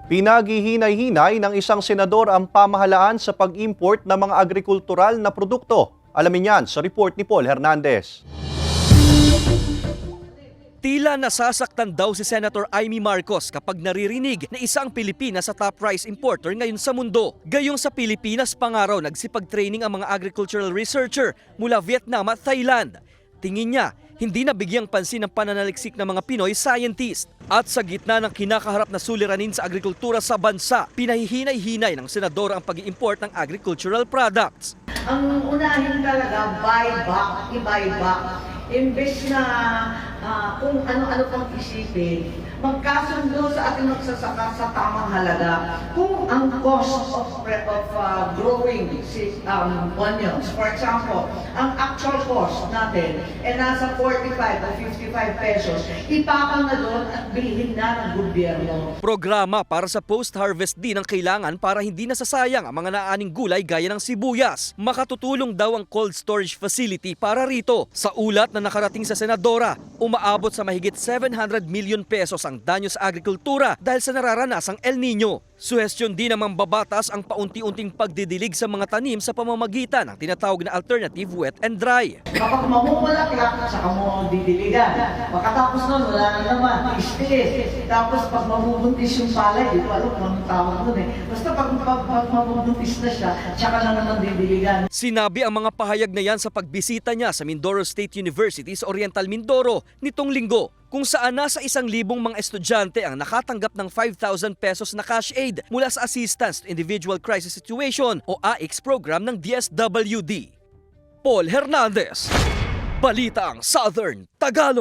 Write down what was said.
Pinaghihinay-hinay ng isang senador ang pamahalaan sa pag-import ng mga agrikultural na produkto. Alamin yan sa report ni Paul Hernandez. Tila nasasaktan daw si Senator Amy Marcos kapag naririnig na isang Pilipinas sa top rice importer ngayon sa mundo. Gayong sa Pilipinas pa nga raw nagsipag-training ang mga agricultural researcher mula Vietnam at Thailand. Tingin niya, hindi nabigyang pansin ang pananaliksik ng mga Pinoy scientist. At sa gitna ng kinakaharap na suliranin sa agrikultura sa bansa, pinahihinay-hinay ng senador ang pag-i-import ng agricultural products. Ang unahin talaga, buy back, i-buy back. Imbes na kung ano-ano pang isipin, magkasundo sa ating magsasaka sa tamang halaga. Kung ang cost of growing onions, for example, ang actual cost natin ay nasa 45 o 55 pesos, ipapang na doon at bilhin na ng gobyerno. Programa para sa post-harvest din ang kailangan para hindi nasasayang ang mga naaning gulay gaya ng sibuyas. Makatutulong daw ang cold storage facility para rito. Sa ulat na nakarating sa senadora, umaabot sa mahigit 700 million pesos ang danyo sa agrikultura dahil sa nararanasang El Nino. Suhestyon din ng mambabatas ang paunti-unting pagdidilig sa mga tanim sa pamamagitan ng tinatawag na alternative wet and dry. Kapag mamumulaklak, saka mo didiligan. Pagkatapos nun, wala na naman, tiis-tiis. Tapos pag mabubuntis yung palay, di ko alam kung anong tawag nun eh. Basta pag mabubuntis na siya, saka na naman didiligan. Sinabi ang mga pahayag na yan sa pagbisita niya sa Mindoro State University sa Oriental Mindoro nitong linggo, kung saan nasa 1,000 mga estudyante ang nakatanggap ng 5,000 pesos na cash aid mula sa Assistance to Individual Crisis Situation o AICS program ng DSWD. Paul Hernandez, Balitang Southern Tagalog.